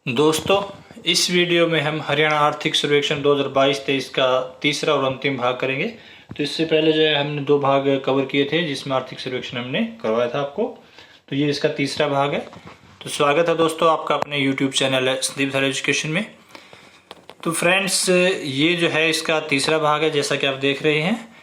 दोस्तों, इस वीडियो में हम हरियाणा आर्थिक सर्वेक्षण 2022-23 का तीसरा और अंतिम भाग करेंगे। तो इससे पहले जो है हमने दो भाग कवर किए थे जिसमें आर्थिक सर्वेक्षण हमने करवाया था आपको। तो ये इसका तीसरा भाग है। तो स्वागत है दोस्तों आपका अपने यूट्यूब चैनल है संदीप सर एजुकेशन में। तो फ्रेंड्स, ये जो है इसका तीसरा भाग है जैसा कि आप देख रहे हैं।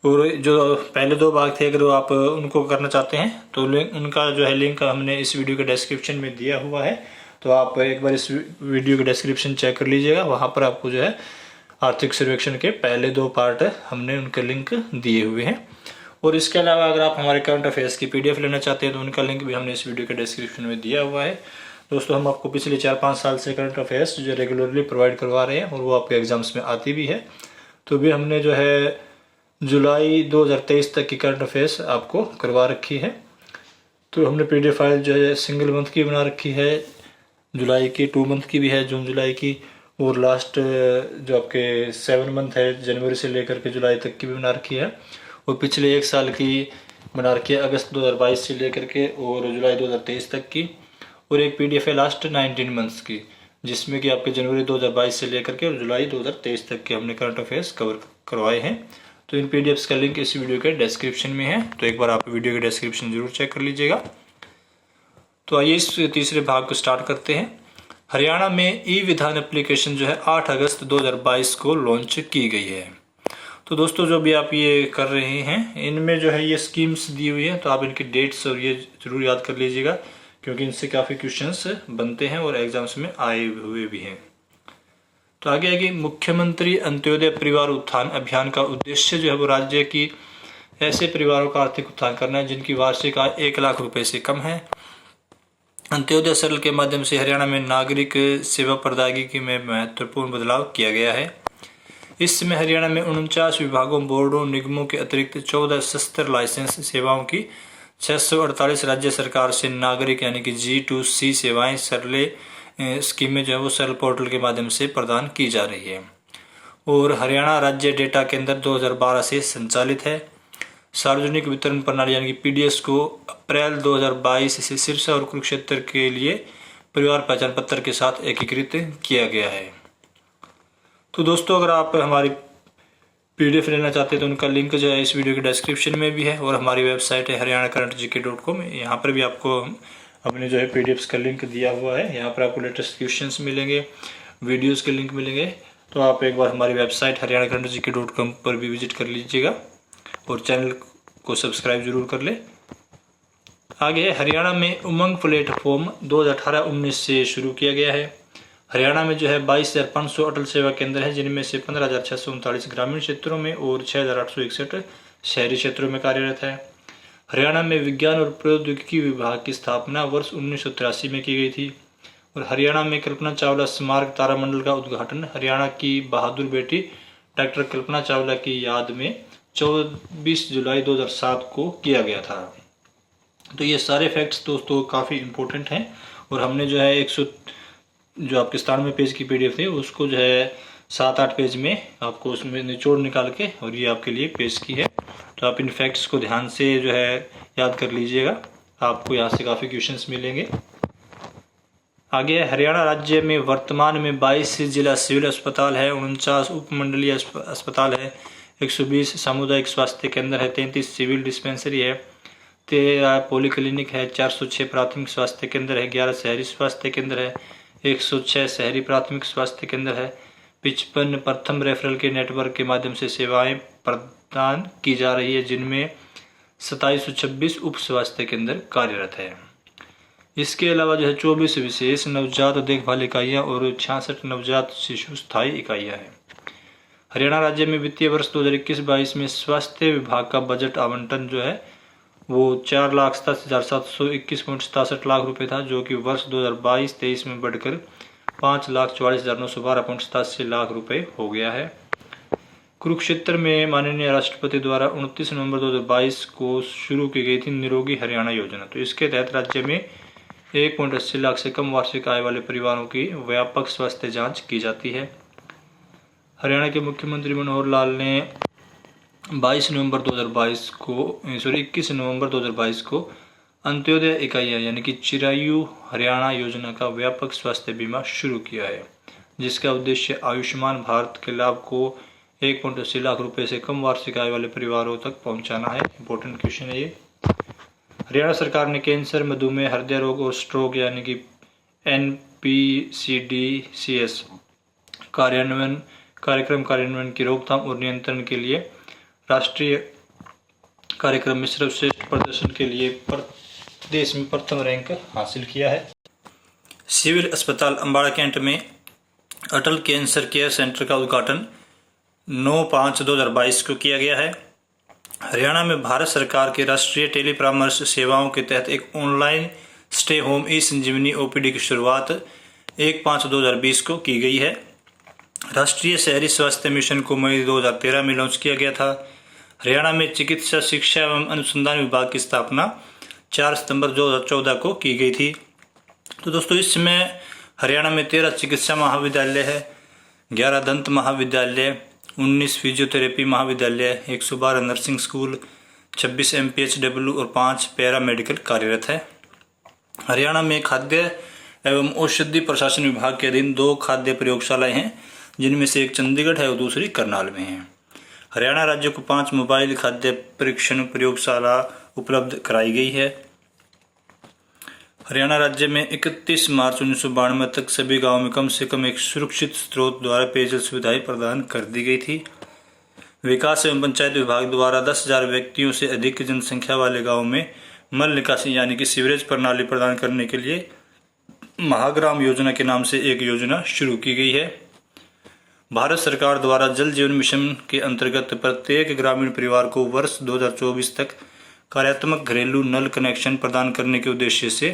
और जो पहले दो भाग थे अगर आप उनको करना चाहते हैं तो उनका जो है लिंक हमने इस वीडियो के डिस्क्रिप्शन में दिया हुआ है। तो आप एक बार इस वीडियो के डिस्क्रिप्शन चेक कर लीजिएगा, वहाँ पर आपको जो है आर्थिक सर्वेक्षण के पहले दो पार्ट हमने उनके लिंक दिए हुए हैं। और इसके अलावा अगर आप हमारे करंट अफेयर्स की पीडीएफ लेना चाहते हैं तो उनका लिंक भी हमने इस वीडियो के डिस्क्रिप्शन में दिया हुआ है। दोस्तों, हम आपको पिछले 4-5 साल से करंट अफेयर्स जो रेगुलरली प्रोवाइड करवा रहे हैं और वो आपके एग्जाम्स में आती भी है। तो भी हमने जो है जुलाई 2023 तक की करंट अफेयर्स आपको करवा रखी है। तो हमने पीडीएफ फाइल जो है सिंगल मंथ की बना रखी है, जुलाई की 2 मंथ की भी है, जून जुलाई की, और लास्ट जो आपके 7 मंथ है जनवरी से लेकर के जुलाई तक की भी बना रखी है। और पिछले 1 साल की बना रखी है अगस्त 2022 से लेकर के और जुलाई 2023 तक की। और एक पीडीएफ है लास्ट 19 मंथ्स की जिसमें कि आपके जनवरी 2022 से लेकर के और जुलाई 2023 तक के हमने करंट अफेयर्स कवर करवाए हैं। तो इन पीडीएफ्स का लिंक इस वीडियो के डिस्क्रिप्शन में है, तो एक बार आप वीडियो के डिस्क्रिप्शन जरूर चेक कर लीजिएगा। तो आइए इस तीसरे भाग को स्टार्ट करते हैं। हरियाणा में ई विधान एप्लीकेशन जो है 8 अगस्त 2022 को लॉन्च की गई है। तो दोस्तों, जो भी आप ये कर रहे हैं इनमें जो है ये स्कीम्स दी हुई है, तो आप इनकी डेट्स और ये जरूर याद कर लीजिएगा क्योंकि इनसे काफ़ी क्वेश्चंस बनते हैं और एग्जाम्स में आए हुए भी हैं। तो आगे मुख्यमंत्री अंत्योदय परिवार उत्थान अभियान का उद्देश्य जो है वो राज्य की ऐसे परिवारों का आर्थिक उत्थान करना है जिनकी वार्षिक आय 1 लाख रुपए से कम है। अंत्योदय सरल के माध्यम से हरियाणा में नागरिक सेवा प्रदायगी में महत्वपूर्ण बदलाव किया गया है। इस समय हरियाणा में 49 विभागों, बोर्डों, निगमों के अतिरिक्त 14 सशस्त्र लाइसेंस सेवाओं की 648 राज्य सरकार से नागरिक यानी कि G2C सेवाएं सरले स्कीमें जो है वो सरल पोर्टल के माध्यम से प्रदान की जा रही है। और हरियाणा राज्य डेटा केंद्र 2012 से संचालित है। सार्वजनिक वितरण प्रणाली यानी कि पीडीएस को अप्रैल 2022 से सिरसा और कुरुक्षेत्र के लिए परिवार पहचान पत्र के साथ एकीकृत किया गया है। तो दोस्तों, अगर आप हमारी पीडीएफ लेना चाहते हैं तो उनका लिंक जो है इस वीडियो के डिस्क्रिप्शन में भी है और हमारी वेबसाइट है haryanakarantgk.com। यहाँ पर भी आपको अपने जो है पीडीएफ्स का लिंक दिया हुआ है। यहाँ पर आपको लेटेस्ट क्वेश्चंस मिलेंगे, वीडियोस के लिंक मिलेंगे। तो आप एक बार हमारी वेबसाइट haryanakarantgk.com पर भी विजिट कर लीजिएगा और चैनल को सब्सक्राइब जरूर कर ले। आगे हरियाणा में उमंग प्लेटफॉर्म 2018-19 से शुरू किया गया है। हरियाणा में जो है 22,500 अटल सेवा केंद्र हैं जिनमें से 15,639 ग्रामीण क्षेत्रों में और 6,861 शहरी क्षेत्रों में कार्यरत है। हरियाणा में विज्ञान और प्रौद्योगिकी विभाग की स्थापना वर्ष 1983 में की गई थी। और हरियाणा में कल्पना चावला स्मारक तारामंडल का उद्घाटन हरियाणा की बहादुर बेटी डॉक्टर कल्पना चावला की याद में 24 जुलाई 2007 को किया गया था। तो ये सारे फैक्ट्स दोस्तों काफ़ी इम्पोर्टेंट हैं और हमने जो है 100 जो आपके 97 पेज की पीडीएफ थी उसको जो है 7-8 पेज में आपको उसमें निचोड़ निकाल के और ये आपके लिए पेश की है। तो आप इन फैक्ट्स को ध्यान से जो है याद कर लीजिएगा, आपको यहाँ से काफ़ी क्वेश्चंस मिलेंगे। आगे हरियाणा राज्य में वर्तमान में 22 जिला सिविल अस्पताल है, 49 उपमंडलीय अस्पताल है, 120 सामुदायिक स्वास्थ्य केंद्र है, 33 सिविल डिस्पेंसरी है, 13 पॉलीक्लिनिक है, 406 प्राथमिक स्वास्थ्य केंद्र है, 11 शहरी स्वास्थ्य केंद्र है, 106 शहरी प्राथमिक स्वास्थ्य केंद्र है, 55 प्रथम रेफरल के नेटवर्क के माध्यम से सेवाएं प्रदान की जा रही है जिनमें 2726 उप स्वास्थ्य केंद्र कार्यरत है। इसके अलावा जो है 24 विशेष नवजात देखभाल इकाइयाँ और 66 नवजात शिशु स्थायी इकाइयाँ हैं। हरियाणा राज्य में वित्तीय वर्ष 2021-22 में स्वास्थ्य विभाग का बजट आवंटन जो है वो 4,87,721.67 लाख रुपए था, जो कि वर्ष 2022-23 में बढ़कर 5,44,912.87 लाख रुपए हो गया है। कुरुक्षेत्र में माननीय राष्ट्रपति द्वारा 29 नवंबर 2022 को शुरू की गई थी निरोगी हरियाणा योजना। तो इसके तहत राज्य में 1.80 लाख से कम वार्षिक आय वाले परिवारों की व्यापक स्वास्थ्य जांच की जाती है। हरियाणा के मुख्यमंत्री मनोहर लाल ने 21 नवंबर 2022 को अंत्योदय इकाइयाँ यानी कि चिरायु हरियाणा योजना का व्यापक स्वास्थ्य बीमा शुरू किया है, जिसका उद्देश्य आयुष्मान भारत के लाभ को 1.80 लाख रुपए से कम वार्षिक आय वाले परिवारों तक पहुंचाना है। इंपॉर्टेंट क्वेश्चन है ये। हरियाणा सरकार ने कैंसर, मधुमेह, हृदय रोग और स्ट्रोक यानी कि NPCDCS कार्यक्रम कार्यान्वयन की रोकथाम और नियंत्रण के लिए राष्ट्रीय कार्यक्रम में सर्वश्रेष्ठ प्रदर्शन के लिए देश में प्रथम रैंक हासिल किया है। सिविल अस्पताल अम्बाड़ा कैंट में अटल कैंसर केयर सेंटर का उद्घाटन 9/5/2022 को किया गया है। हरियाणा में भारत सरकार के राष्ट्रीय टेली परामर्श सेवाओं के तहत एक ऑनलाइन स्टे होम ई संजीवनी OPD की शुरुआत 1/5/2020 को की गई है। राष्ट्रीय शहरी स्वास्थ्य मिशन को मई 2013 में लॉन्च किया गया था। हरियाणा में चिकित्सा शिक्षा एवं अनुसंधान विभाग की स्थापना 4 सितंबर 2014 को की गई थी। तो दोस्तों, इस समय हरियाणा में 13 चिकित्सा महाविद्यालय है, 11 दंत महाविद्यालय, 19 फिजियोथेरेपी महाविद्यालय, 112 नर्सिंग स्कूल, 26 MPHW और 5 पैरा मेडिकल कार्यरत है। हरियाणा में खाद्य एवं औषधि प्रशासन विभाग के अधीन 2 खाद्य प्रयोगशालाएं हैं, जिनमें से एक चंडीगढ़ है और दूसरी करनाल में है। हरियाणा राज्य को 5 मोबाइल खाद्य परीक्षण प्रयोगशाला उपलब्ध कराई गई है। हरियाणा राज्य में 31 मार्च 1992 तक सभी गांवों में कम से कम एक सुरक्षित स्रोत द्वारा पेयजल सुविधाएं प्रदान कर दी गई थी। विकास एवं पंचायत विभाग द्वारा 10,000 व्यक्तियों से अधिक जनसंख्या वाले गांवों में मल निकासी यानी कि सीवरेज प्रणाली प्रदान करने के लिए महाग्राम योजना के नाम से एक योजना शुरू की गई है। भारत सरकार द्वारा जल जीवन मिशन के अंतर्गत प्रत्येक ग्रामीण परिवार को वर्ष 2024 तक कार्यात्मक घरेलू नल कनेक्शन प्रदान करने के उद्देश्य से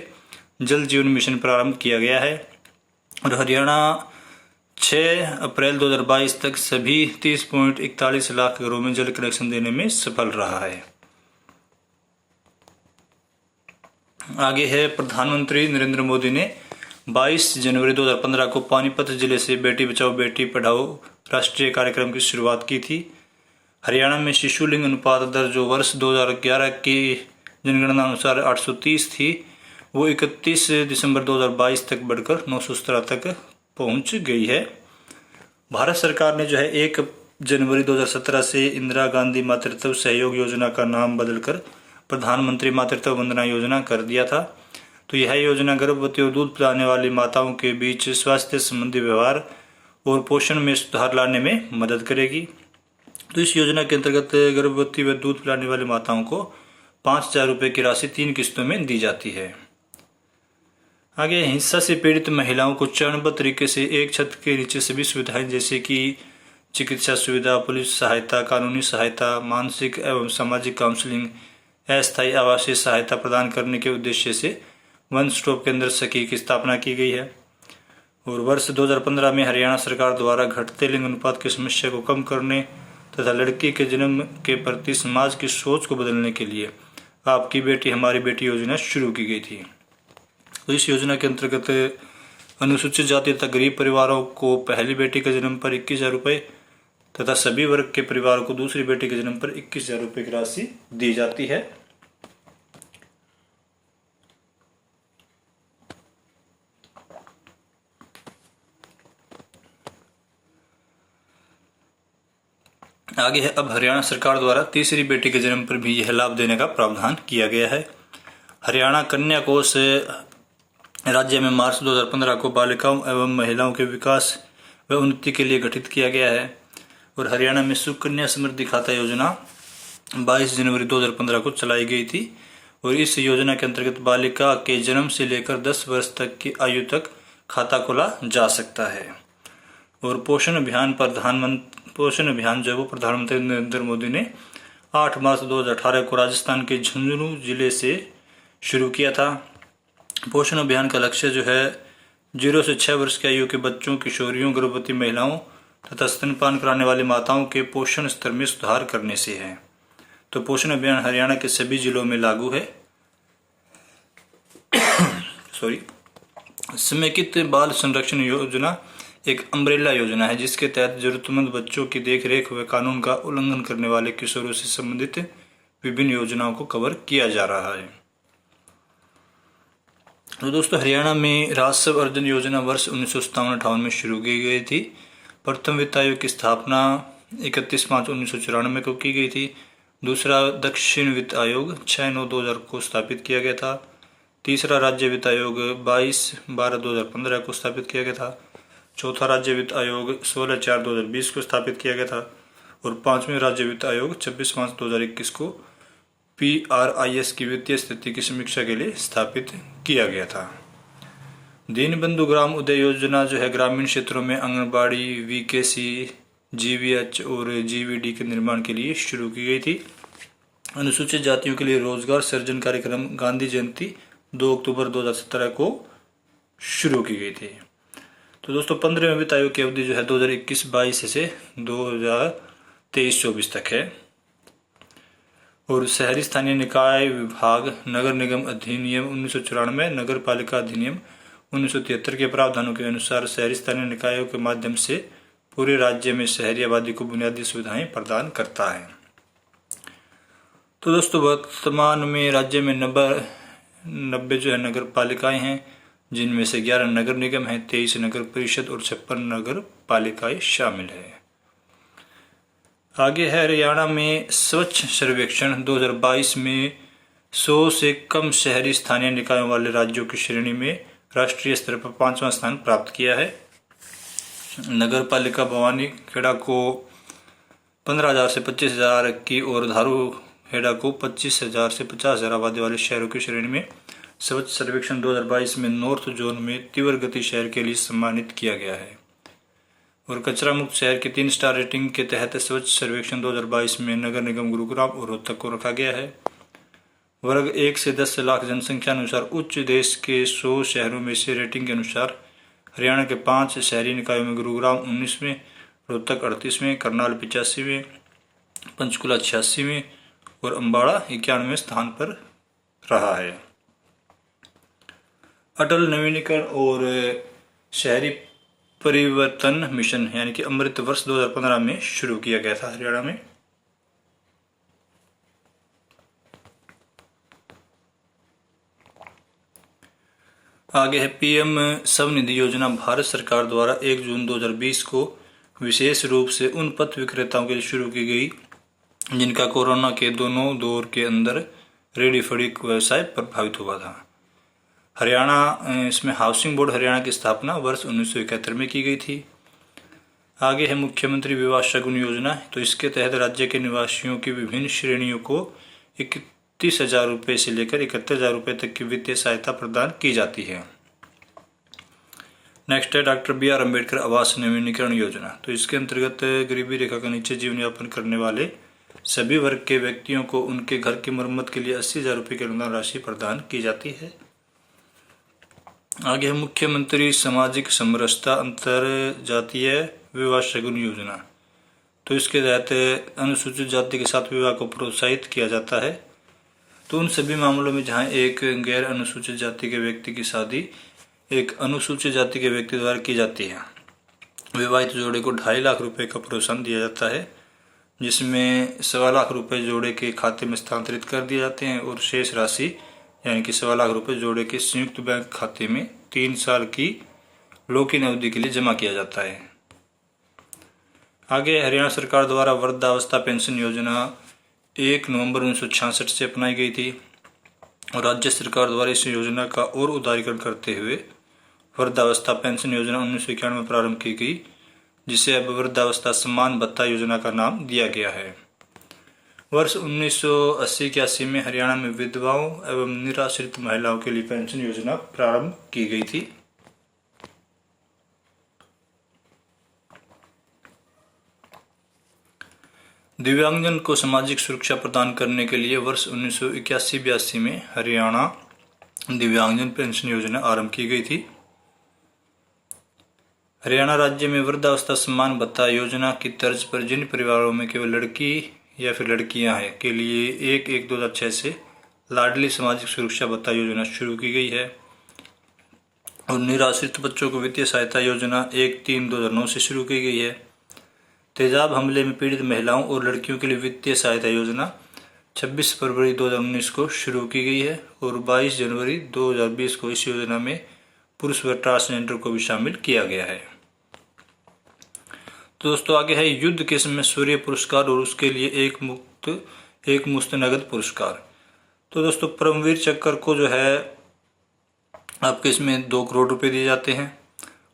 जल जीवन मिशन प्रारंभ किया गया है और हरियाणा 6 अप्रैल 2022 तक सभी 30.41 लाख घरों में जल कनेक्शन देने में सफल रहा है। आगे है, प्रधानमंत्री नरेंद्र मोदी ने 22 जनवरी 2015 को पानीपत जिले से बेटी बचाओ बेटी पढ़ाओ राष्ट्रीय कार्यक्रम की शुरुआत की थी। हरियाणा में शिशु लिंग अनुपात दर जो वर्ष 2011 की जनगणना अनुसार 830 थी, वो 31 दिसंबर 2022 तक बढ़कर 917 तक पहुंच गई है। भारत सरकार ने जो है 1 जनवरी 2017 से इंदिरा गांधी मातृत्व सहयोग योजना का नाम बदलकर प्रधानमंत्री मातृत्व वंदना योजना कर दिया था। तो यह योजना गर्भवती और दूध पिलाने वाली माताओं के बीच स्वास्थ्य संबंधी व्यवहार और पोषण में सुधार लाने में मदद करेगी। तो इस योजना के अंतर्गत गर्भवती व दूध पिलाने वाली माताओं को 5,000 रुपये की राशि 3 किस्तों में दी जाती है। आगे, हिंसा से पीड़ित महिलाओं को चरणबद्ध तरीके से एक छत के नीचे सभी सुविधाएं जैसे कि चिकित्सा सुविधा, पुलिस सहायता, कानूनी सहायता, मानसिक एवं सामाजिक काउंसलिंग, अस्थायी आवासीय सहायता प्रदान करने के उद्देश्य से वन स्टॉप केंद्र सखी की स्थापना की गई है। और वर्ष 2015 में हरियाणा सरकार द्वारा घटते लिंग अनुपात की समस्या को कम करने तथा लड़की के जन्म के प्रति समाज की सोच को बदलने के लिए आपकी बेटी हमारी बेटी योजना शुरू की गई थी। तो इस योजना के अंतर्गत अनुसूचित जाति तथा गरीब परिवारों को पहली बेटी के जन्म पर 21,000 रुपये तथा सभी वर्ग के परिवारों को दूसरी बेटी के जन्म पर 21,000 रुपये की राशि दी जाती है। आगे है, अब हरियाणा सरकार द्वारा तीसरी बेटी के जन्म पर भी यह लाभ देने का प्रावधान किया गया है। हरियाणा कन्या कोष राज्य में मार्च 2015 को बालिकाओं एवं महिलाओं के विकास व उन्नति के लिए गठित किया गया है और हरियाणा में सुकन्या समृद्धि खाता योजना 22 जनवरी 2015 को चलाई गई थी और इस योजना के अंतर्गत बालिका के जन्म से लेकर 10 वर्ष तक की आयु तक खाता खोला जा सकता है। और पोषण अभियान जो है वो प्रधानमंत्री नरेंद्र मोदी ने 8 मार्च 2018 को राजस्थान के झुंझुनू जिले से शुरू किया था। पोषण अभियान का लक्ष्य जो है 0 से 6 वर्ष की आयु के बच्चों, किशोरियों, गर्भवती महिलाओं तथा स्तनपान कराने वाली माताओं के पोषण स्तर में सुधार करने से है। तो पोषण अभियान हरियाणा के सभी जिलों में लागू है। समेकित बाल संरक्षण योजना एक अम्ब्रेला योजना है जिसके तहत जरूरतमंद बच्चों की देखरेख व कानून का उल्लंघन करने वाले किशोरों से संबंधित विभिन्न योजनाओं को कवर किया जा रहा है। तो दोस्तों हरियाणा में राजस्व अर्जन योजना वर्ष 1957-58 में शुरू की गई थी। प्रथम वित्त आयोग की स्थापना 31 मार्च 1994 को की गई थी। दूसरा दक्षिण वित्त आयोग 6/9/2000 को स्थापित किया गया था। तीसरा राज्य वित्त आयोग 22/12/2015 को स्थापित किया गया था। चौथा राज्य वित्त आयोग 16/4/2020 को स्थापित किया गया था। और पांचवें राज्य वित्त आयोग 26 मार्च 2021 को PRIS की वित्तीय स्थिति की समीक्षा के लिए स्थापित किया गया था। दीनबंधु ग्राम उदय योजना जो है ग्रामीण क्षेत्रों में आंगनबाड़ी, VKC, GVH और GVD के निर्माण के लिए शुरू की गई थी। अनुसूचित जातियों के लिए रोजगार सृजन कार्यक्रम गांधी जयंती 2 अक्टूबर 2017 को शुरू की गई थी। तो दोस्तों 15वें वित्त आयोग की अवधि जो है 2021-22 से 2023-24 तक है। और शहरी स्थानीय निकाय विभाग नगर निगम अधिनियम 1994, नगर पालिका अधिनियम 1973 के प्रावधानों के अनुसार शहरी स्थानीय निकायों के माध्यम से पूरे राज्य में शहरी आबादी को बुनियादी सुविधाएं प्रदान करता है। तो दोस्तों वर्तमान में राज्य में 90 जो है नगर पालिकाएं हैं, जिनमें से 11 नगर निगम हैं, 23 नगर परिषद और 56 नगर पालिकाएं शामिल है। आगे है हरियाणा में स्वच्छ सर्वेक्षण 2022 में 100 से कम शहरी स्थानीय निकायों वाले राज्यों की श्रेणी में राष्ट्रीय स्तर पर 5वां स्थान प्राप्त किया है। नगर पालिका भवानी खेड़ा को 15,000 से 25,000 की और धारूहेड़ा को 25,000 से 50,000 आबादी वाले शहरों की श्रेणी में स्वच्छ सर्वेक्षण 2022 में नॉर्थ जोन में तीव्र गति शहर के लिए सम्मानित किया गया है। और कचरा मुक्त शहर की 3 स्टार रेटिंग के तहत स्वच्छ सर्वेक्षण 2022 में नगर निगम गुरुग्राम और रोहतक को रखा गया है। वर्ग 1 से 10 लाख जनसंख्या अनुसार उच्च देश के 100 शहरों में से रेटिंग के अनुसार हरियाणा के 5 शहरी निकायों में गुरुग्राम 19वें, रोहतक 38वें, करनाल 85वें, पंचकुला 86वें और अम्बाड़ा 91वें स्थान पर रहा है। अटल नवीनीकरण और शहरी परिवर्तन मिशन यानी कि अमृत वर्ष 2015 में शुरू किया गया था हरियाणा में। आगे है PM स्वनिधि योजना भारत सरकार द्वारा 1 जून 2020 को विशेष रूप से उन पथ विक्रेताओं के लिए शुरू की गई जिनका कोरोना के दोनों दौर के अंदर रेडी फड़ी व्यवसाय प्रभावित हुआ था। हरियाणा इसमें हाउसिंग बोर्ड हरियाणा की स्थापना वर्ष 1971 में की गई थी। आगे है मुख्यमंत्री विवाह शगुन योजना। तो इसके तहत राज्य के निवासियों की विभिन्न श्रेणियों को 31,000 रुपये से लेकर 71,000 रुपये तक की वित्तीय सहायता प्रदान की जाती है। नेक्स्ट है डॉक्टर BR अम्बेडकर आवास नवीनीकरण योजना। तो इसके अंतर्गत गरीबी रेखा के नीचे जीवन यापन करने वाले सभी वर्ग के व्यक्तियों को उनके घर की मरम्मत के लिए 80,000 रुपये की अनुदान राशि प्रदान की जाती है। आगे है मुख्यमंत्री सामाजिक समरसता अंतर जातीय विवाह शगुन योजना। तो इसके तहत अनुसूचित जाति के साथ विवाह को प्रोत्साहित किया जाता है। तो उन सभी मामलों में जहां एक गैर अनुसूचित जाति के व्यक्ति की शादी एक अनुसूचित जाति के व्यक्ति द्वारा की जाती है, विवाहित जोड़े को 2.5 लाख रुपए का प्रोत्साहन दिया जाता है, जिसमें 1.25 लाख रुपए जोड़े के खाते में स्थानांतरित कर दिए जाते हैं और शेष राशि यानी कि 1.25 लाख रुपए जोड़े के संयुक्त बैंक खाते में 3 साल की लॉक इन अवधि के लिए जमा किया जाता है। आगे हरियाणा सरकार द्वारा वृद्धावस्था पेंशन योजना 1 नवंबर 1966 से अपनाई गई थी और राज्य सरकार द्वारा इस योजना का और उदारीकरण करते हुए वृद्धावस्था पेंशन योजना 1991 में प्रारंभ की गई, जिसे अब वृद्धावस्था सम्मान भत्ता योजना का नाम दिया गया है। वर्ष 1980-81 में हरियाणा में विधवाओं एवं निराश्रित महिलाओं के लिए पेंशन योजना प्रारंभ की गई थी। दिव्यांगजन को सामाजिक सुरक्षा प्रदान करने के लिए वर्ष 1981-82 में हरियाणा दिव्यांगजन पेंशन योजना आरंभ की गई थी। हरियाणा राज्य में वृद्धावस्था सम्मान भत्ता योजना की तर्ज पर जिन परिवारों में केवल लड़की या फिर लड़कियां हैं के लिए 1/1/2006 से लाडली सामाजिक सुरक्षा भत्ता योजना शुरू की गई है और निराश्रित बच्चों को वित्तीय सहायता योजना 1/3/2009 से शुरू की गई है। तेजाब हमले में पीड़ित महिलाओं और लड़कियों के लिए वित्तीय सहायता योजना 26 फरवरी 2019 को शुरू की गई है और 22 जनवरी 2020 को इस योजना में पुरुष व ट्रांसजेंडर को भी शामिल किया गया है। तो दोस्तों आगे है युद्ध के समय शौर्य पुरस्कार और उसके लिए एक मुश्त नगद पुरस्कार। तो दोस्तों परमवीर चक्र को जो है आपके इसमें 2 करोड़ रुपए दिए जाते हैं,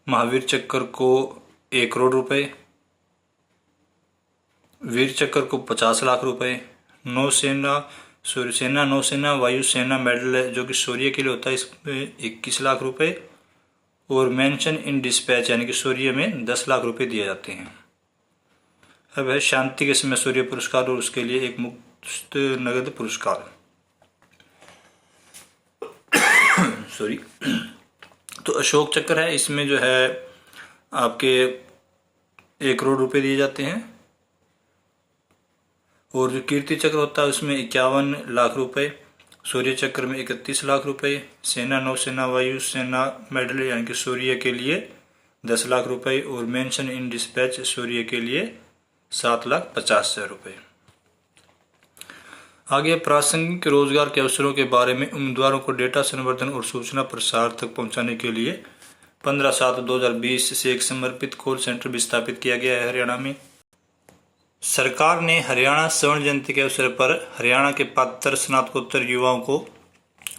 महावीर चक्र को 1 करोड़ रुपए, वीर चक्र को 50 लाख रुपए, नौसेना वायुसेना मेडल जो कि शौर्य के लिए होता है इसमें 21 लाख रुपए और मेंशन इन डिस्पैच यानी कि शौर्य में 10 लाख रुपए दिए जाते हैं। अब है शांति के समय शौर्य पुरस्कार और उसके लिए एक मुफ्त नगद पुरस्कार। सॉरी। तो अशोक चक्र है, इसमें जो है आपके 1 करोड़ रुपए दिए जाते हैं और जो कीर्ति चक्र होता है उसमें 51 लाख रुपए, शौर्य चक्र में 31 लाख रुपए, सेना नौसेना वायुसेना मेडल यानी कि शौर्य के लिए 10 लाख रुपए और मेंशन इन डिस्पैच शौर्य के लिए 7,50,000 रुपए। आगे प्रासंगिक रोजगार के अवसरों के बारे में उम्मीदवारों को डेटा संवर्धन और सूचना प्रसार तक पहुंचाने के लिए 15/7/2020 से एक समर्पित कॉल सेंटर भी स्थापित किया गया है हरियाणा में। सरकार ने हरियाणा स्वर्ण जयंती के अवसर पर हरियाणा के पात्र स्नातकोत्तर युवाओं को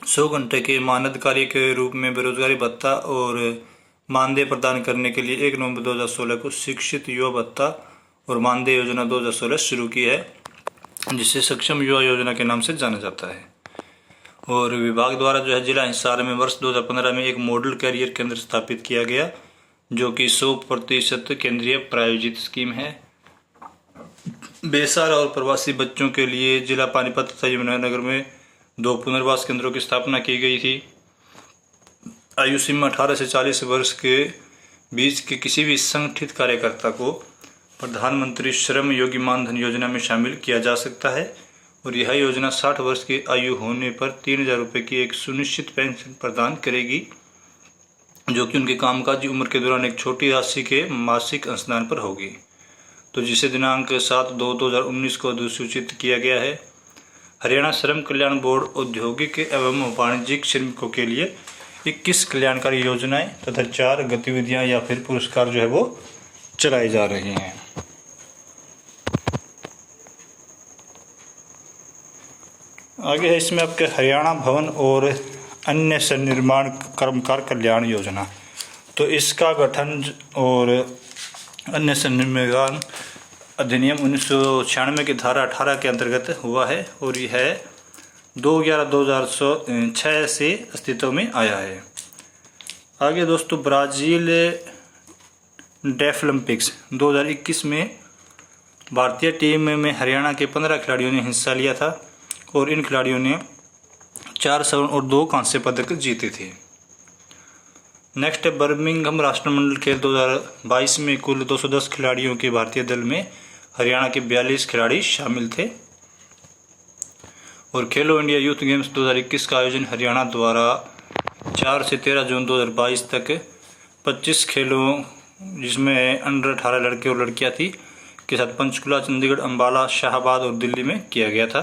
100 घंटे के मानद कार्य के रूप में बेरोजगारी भत्ता और मानदेय प्रदान करने के लिए 1 नवंबर 2016 को शिक्षित युवा भत्ता और मानदेय योजना 2016 शुरू की है, जिसे सक्षम युवा योजना के नाम से जाना जाता है। और विभाग द्वारा जो है जिला हिसार में वर्ष 2015 में एक मॉडल कैरियर केंद्र स्थापित किया गया जो कि 100% केंद्रीय प्रायोजित स्कीम है। बेसहारा और प्रवासी बच्चों के लिए जिला पानीपत तथा यमुनानगर में 2 पुनर्वास केंद्रों की स्थापना की गई थी। आयु सीमा 18 से 40 वर्ष के बीच के किसी भी संगठित कार्यकर्ता को प्रधानमंत्री श्रम योगी मानधन योजना में शामिल किया जा सकता है और यह योजना 60 वर्ष की आयु होने पर 3,000 रुपये की एक सुनिश्चित पेंशन प्रदान करेगी, जो कि उनकी कामकाजी उम्र के दौरान एक छोटी राशि के मासिक अंशदान पर होगी। तो जिसे दिनांक 7/2/2019 को अधिसूचित किया गया है। हरियाणा श्रम कल्याण बोर्ड औद्योगिक एवं वाणिज्यिक श्रमिकों के लिए 21 कल्याणकारी योजनाएं तथा 4 गतिविधियां या फिर पुरस्कार जो है वो चलाई जा रही हैं। आगे है इसमें आपके हरियाणा भवन और अन्य सन्निर्माण कर्मकार कल्याण योजना। तो इसका गठन और अन्य सन्निर्माण अधिनियम 1996 की धारा 18 के अंतर्गत हुआ है और यह 2/11/2006 से अस्तित्व में आया है। आगे दोस्तों ब्राज़ील डेफलिम्पिक्स 2021 में भारतीय टीम में हरियाणा के 15 खिलाड़ियों ने हिस्सा लिया था और इन खिलाड़ियों ने 4 स्वर्ण और 2 कांस्य पदक जीते थे। नेक्स्ट है बर्मिंघम राष्ट्रमंडल खेल 2022 में कुल 210 खिलाड़ियों के भारतीय दल में हरियाणा के 42 खिलाड़ी शामिल थे। और खेलो इंडिया यूथ गेम्स 2021 का आयोजन हरियाणा द्वारा 4 से 13 जून 2022 तक 25 खेलों जिसमें अंडर 18 लड़के और लड़कियां थी के साथ पंचकुला, चंडीगढ़, अंबाला, शाहबाद और दिल्ली में किया गया था।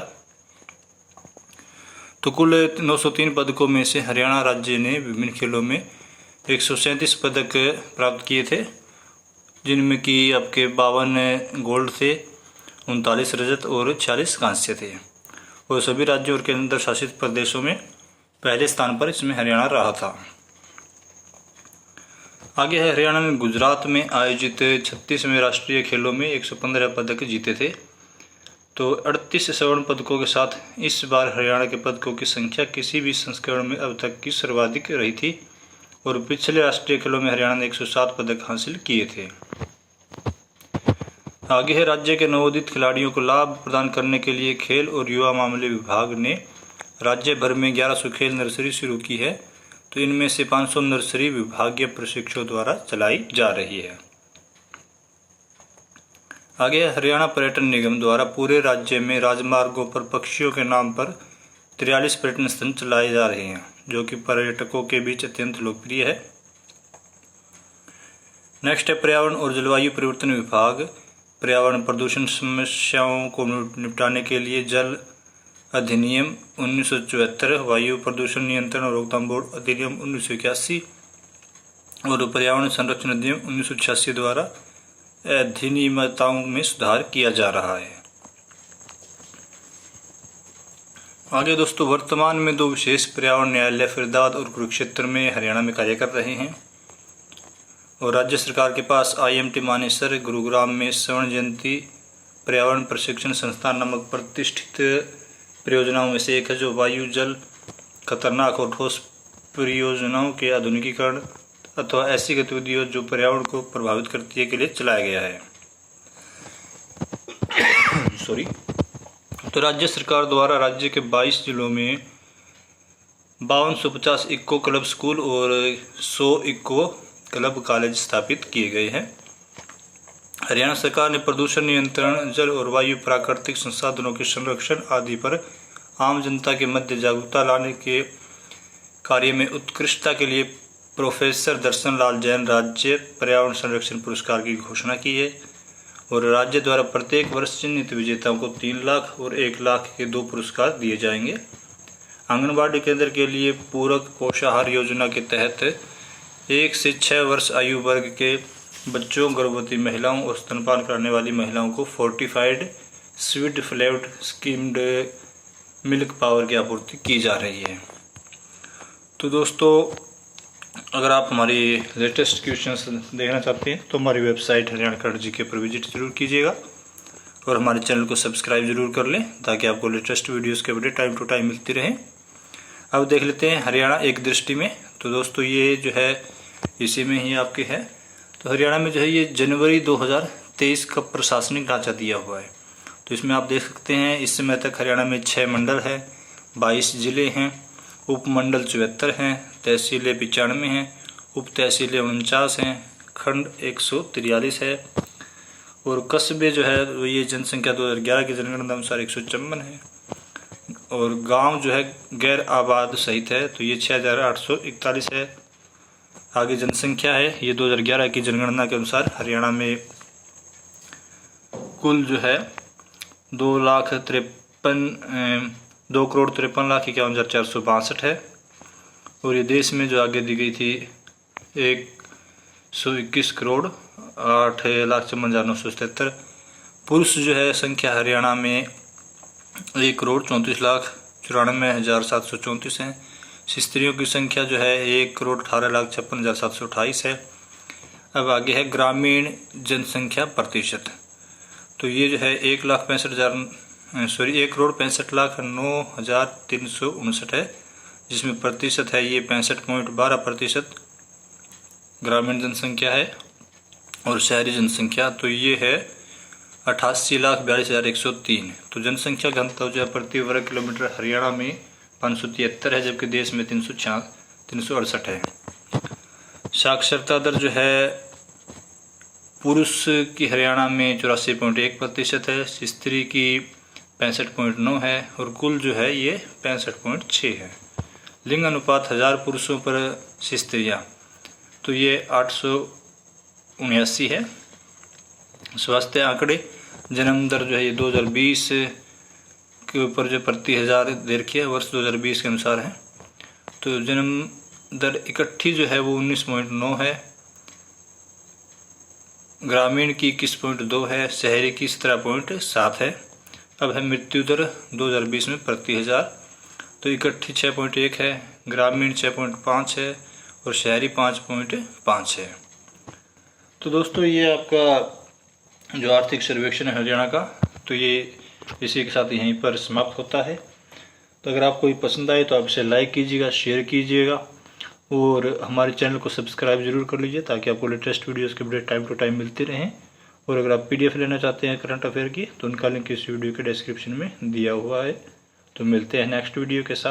तो कुल 903 पदकों में से हरियाणा राज्य ने विभिन्न खेलों में 137 पदक प्राप्त किए थे, जिनमें कि आपके 52 गोल्ड थे, 39 रजत और 46 कांस्य थे। और सभी राज्यों और केंद्र शासित प्रदेशों में पहले स्थान पर इसमें हरियाणा रहा था। आगे है हरियाणा ने गुजरात में आयोजित 36वें राष्ट्रीय खेलों में 115 पदक जीते थे। तो 38 स्वर्ण पदकों के साथ इस बार हरियाणा के पदकों की संख्या किसी भी संस्करण में अब तक की सर्वाधिक रही थी और पिछले राष्ट्रीय खेलों में हरियाणा ने 107 पदक हासिल किए थे। आगे है राज्य के नवोदित खिलाड़ियों को लाभ प्रदान करने के लिए खेल और युवा मामले विभाग ने राज्य भर में 1100 खेल नर्सरी शुरू की है। तो इनमें से 500 नर्सरी विभागीय प्रशिक्षकों द्वारा चलाई जा रही है। आगे हरियाणा पर्यटन निगम द्वारा पूरे राज्य में राजमार्गों पर पक्षियों के नाम पर 43 पर्यटन स्थल चलाए जा रहे हैं, जो कि पर्यटकों के बीच अत्यंत लोकप्रिय है। नेक्स्ट है पर्यावरण और जलवायु परिवर्तन विभाग पर्यावरण प्रदूषण समस्याओं को निपटाने के लिए जल अधिनियम 1974, वायु प्रदूषण नियंत्रण और रोकथाम बोर्ड अधिनियम 1981 और पर्यावरण संरक्षण अधिनियम 1986 द्वारा अधिनियमताओं में सुधार किया जा रहा है। आगे दोस्तों, वर्तमान में 2 विशेष पर्यावरण न्यायालय फरीदाबाद और कुरुक्षेत्र में हरियाणा में कार्य कर रहे हैं और राज्य सरकार के पास IMT मानेसर गुरुग्राम में स्वर्ण जयंती पर्यावरण प्रशिक्षण संस्थान नामक प्रतिष्ठित परियोजनाओं में से एक है, जो वायु, जल, खतरनाक और ठोस परियोजनाओं के आधुनिकीकरण अथवा ऐसी गतिविधियों जो पर्यावरण को प्रभावित करती है के लिए चलाया गया है। तो राज्य सरकार द्वारा राज्य के 22 जिलों में 5250 इको क्लब स्कूल और 100 इको क्लब कॉलेज स्थापित किए गए हैं। हरियाणा सरकार ने प्रदूषण नियंत्रण, जल और वायु, प्राकृतिक संसाधनों के संरक्षण आदि पर आम जनता के मध्य जागरूकता लाने के कार्य में उत्कृष्टता के लिए प्रोफेसर दर्शन लाल जैन राज्य पर्यावरण संरक्षण पुरस्कार की घोषणा की है और राज्य द्वारा प्रत्येक वर्ष चिन्हित विजेताओं को 3 लाख और 1 लाख के 2 पुरस्कार दिए जाएंगे। आंगनबाड़ी केंद्र के लिए पूरक पोषाहार योजना के तहत 1 से 6 वर्ष आयु वर्ग के बच्चों, गर्भवती महिलाओं और स्तनपान कराने वाली महिलाओं को fortified sweet flavoured skimmed milk power की आपूर्ति की जा रही है। तो दोस्तों, अगर आप हमारी लेटेस्ट क्वेश्चंस देखना चाहते हैं तो हमारी वेबसाइट हरियाणा करंट जीके पर विजिट जरूर कीजिएगा और हमारे चैनल को सब्सक्राइब जरूर कर लें ताकि आपको लेटेस्ट वीडियोस के अपडेट टाइम टू टाइम मिलती रहें। अब देख लेते हैं हरियाणा एक दृष्टि में। तो दोस्तों, ये जो है इसी में ही आपके है। तो हरियाणा में जो है ये जनवरी 2023 का प्रशासनिक ढांचा दिया हुआ है। तो इसमें आप देख सकते हैं इस समय तक हरियाणा में 6 मंडल है, 22 जिले हैं, उपमंडल 74 हैं, तहसीलें 95 हैं, उप तहसीलें 49 हैं, खंड 143 है और कस्बे जो है ये जनसंख्या 2011 की जनगणना अनुसार 154 है और गांव जो है गैर आबाद सहित है तो ये 6841 है। आगे जनसंख्या है, ये 2011 की जनगणना के अनुसार हरियाणा में कुल जो है 2,53,51,462 है और ये देश में जो आगे दी गई थी 121,08,54,977। पुरुष जो है संख्या हरियाणा में 1,34,94,734 है। स्त्रियों की संख्या जो है 1,18,56,728 है। अब आगे है ग्रामीण जनसंख्या प्रतिशत। तो ये जो है 1,65,09,359 है, जिसमें प्रतिशत है ये 65.12% ग्रामीण जनसंख्या है और शहरी जनसंख्या तो ये है 88,42,103। तो जनसंख्या घनत्व जो है प्रति वर्ग किलोमीटर हरियाणा में 573 है, जबकि देश में 368 है। साक्षरता दर जो है पुरुष की हरियाणा में 84.1% है, स्त्री की 65.9 है और कुल जो है ये 65.6 है। लिंग अनुपात 1000 पुरुषों पर स्त्रियां तो ये 879 है। स्वास्थ्य आंकड़े, जन्म दर जो है ये 2020 के ऊपर जो प्रति 1000 दे रखी है, वर्ष 2020 के अनुसार है। तो जन्म दर इकट्ठी जो है वो 19.9 है, ग्रामीण की 21.2 है, शहरी की 17.7 है। अब है मृत्यु दर 2020 में प्रति 1000 तो इकट्ठी 6.1 है, ग्रामीण 6.5 है और शहरी 5.5 है। तो दोस्तों, ये आपका जो आर्थिक सर्वेक्षण है हरियाणा का, तो ये इसी के साथ यहीं पर समाप्त होता है। तो अगर आपको ये पसंद आए तो आप इसे लाइक कीजिएगा, शेयर कीजिएगा और हमारे चैनल को सब्सक्राइब जरूर कर लीजिए ताकि आपको लेटेस्ट वीडियोस के अपडेट टाइम टू टाइम मिलते रहें। और अगर आप PDF लेना चाहते हैं करंट अफेयर की तो उनका लिंक इस वीडियो के डिस्क्रिप्शन में दिया हुआ है। तो मिलते हैं नेक्स्ट वीडियो के साथ।